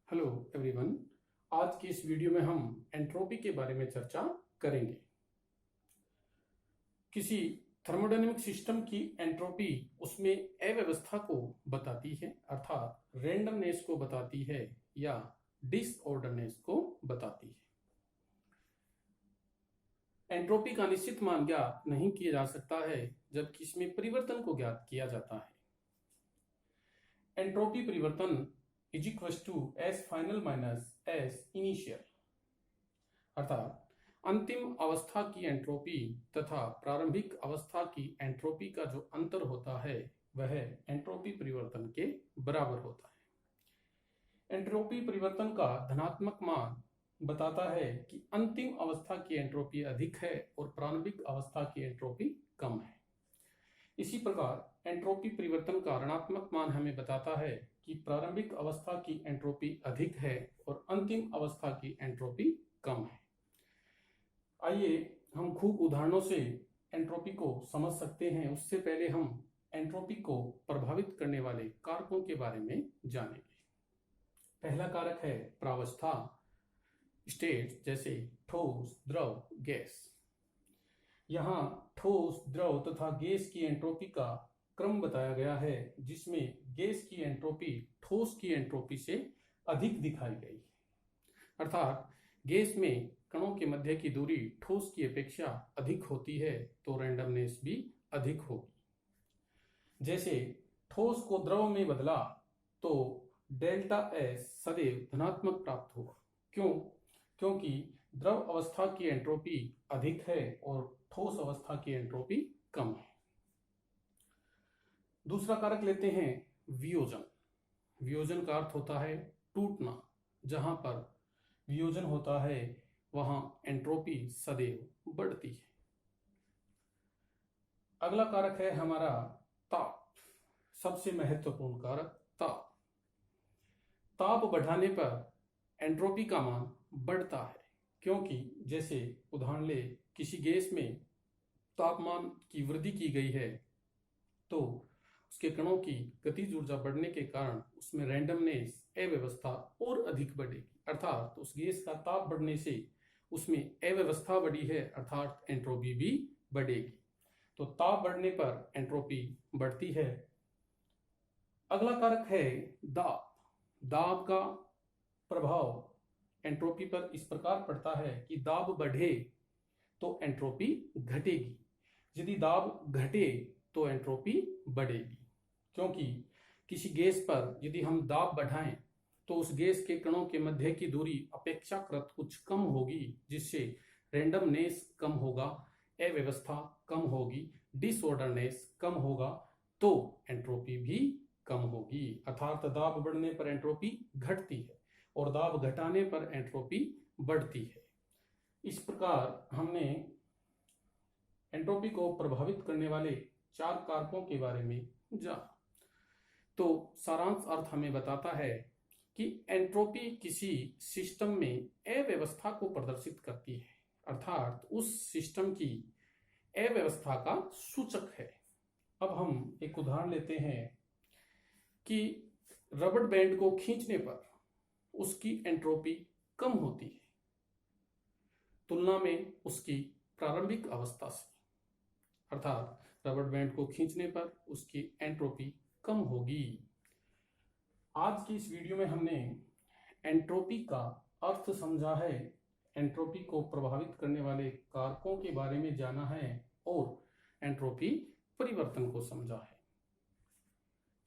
Hello everyone. आज की इस वीडियो में हम एंट्रोपी के बारे में चर्चा करेंगे। किसी थर्मोडायनेमिक सिस्टम की एंट्रोपी उसमें अव्यवस्था को बताती है, अर्थात रैंडमनेस को बताती है या डिसऑर्डरनेस को बताती है। एंट्रोपी का निश्चित मान ज्ञात नहीं किया जा सकता है जबकि इसमें परिवर्तन को ज्ञात किया जाता है। एंट्रोपी परिवर्तन is equal to S final minus S initial, अर्थात अंतिम अवस्था की एंट्रोपी तथा प्रारंभिक अवस्था की एंट्रोपी का जो अंतर होता है वह एंट्रोपी परिवर्तन के बराबर होता है। एंट्रोपी परिवर्तन का धनात्मक मान बताता है कि अंतिम अवस्था की एंट्रोपी अधिक है और प्रारंभिक अवस्था की एंट्रोपी कम है। इसी प्रकार एंट्रोपी परिवर्तन का ऋणात्मक मान हमें बताता है कि प्रारंभिक अवस्था की एंट्रोपी अधिक है और अंतिम अवस्था की एंट्रोपी कम है। आइए हम खूब उदाहरणों से एंट्रोपी को समझ सकते हैं। उससे पहले हम एंट्रोपी को प्रभावित करने वाले कारकों के बारे में जानेंगे। पहला कारक है प्रावस्था, स्टेट जैसे ठोस, द्रव, गैस। यहाँ ठोस, द्रव तथा गैस की एंट्रोपी का क्रम बताया गया है, जिसमें गैस की एंट्रोपी ठोस की एंट्रोपी से अधिक दिखाई गई है, अर्थात गैस में कणों के मध्य की दूरी ठोस की अपेक्षा अधिक होती है तो रैंडमनेस भी अधिक होगी। जैसे ठोस को द्रव में बदला तो डेल्टा एस सदैव धनात्मक प्राप्त होगा। क्यों? क्योंकि द्रव अवस्था की एंट्रोपी अधिक है और ठोस अवस्था की एंट्रोपी कम है। दूसरा कारक लेते हैं वियोजन। वियोजन का अर्थ होता है टूटना। जहां पर वियोजन होता है वहां एंट्रोपी सदैव बढ़ती है। अगला कारक है हमारा ताप। सबसे महत्वपूर्ण कारक ताप। ताप बढ़ाने पर एंट्रोपी का मान बढ़ता है, क्योंकि जैसे उदाहरण ले, किसी गैस में तापमान की वृद्धि की गई है तो उसके कणों की गतिज ऊर्जा बढ़ने के कारण उसमें रैंडमनेस, अव्यवस्था और अधिक बढ़ेगी, अर्थात उस गैस का ताप बढ़ने से उसमें अव्यवस्था बढ़ी है, अर्थात एंट्रोपी भी बढ़ेगी। तो ताप बढ़ने पर एंट्रोपी बढ़ती है। अगला कारक है दाब। दाब का प्रभाव एंट्रोपी पर इस प्रकार पड़ता है कि दाब बढ़े तो एंट्रोपी घटेगी, यदि दाब घटे तो एंट्रोपी बढ़ेगी। क्योंकि किसी गैस पर यदि हम दाब बढ़ाएं तो उस गैस के कणों के मध्य की दूरी अपेक्षाकृत कुछ कम होगी, जिससे रैंडमनेस कम होगा, अव्यवस्था कम होगी, डिसऑर्डरनेस कम होगा, तो एंट्रोपी भी कम होगी। अर्थात दाब बढ़ने पर एंट्रोपी घटती है और दाब घटाने पर एंट्रोपी बढ़ती है। इस प्रकार हमने एंट्रोपी को प्रभावित करने वाले 4 कारकों के बारे में जाना। तो सारांश अर्थ हमें बताता है कि एंट्रोपी किसी सिस्टम में अव्यवस्था को प्रदर्शित करती है, अर्थात उस सिस्टम की अव्यवस्था का सूचक है। अब हम एक उदाहरण लेते हैं कि रबड़ बैंड को खींचने पर उसकी एंट्रोपी कम होती है तुलना में उसकी प्रारंभिक अवस्था से, अर्थात रबड़ बैंड को खींचने पर उसकी एंट्रोपी कम होगी। आज की इस वीडियो में हमने एंट्रोपी का अर्थ समझा है, एंट्रोपी को प्रभावित करने वाले कारकों के बारे में जाना है और एंट्रोपी परिवर्तन को समझा है।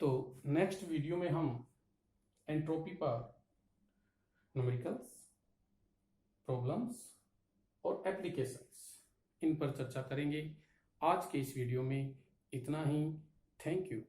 तो नेक्स्ट वीडियो में हम एंट्रोपी पर न्यूमेरिकल्स, प्रॉब्लम्स और एप्लीकेशंस इन पर चर्चा करेंगे। आज के इस वीडियो में इतना ही। Thank you.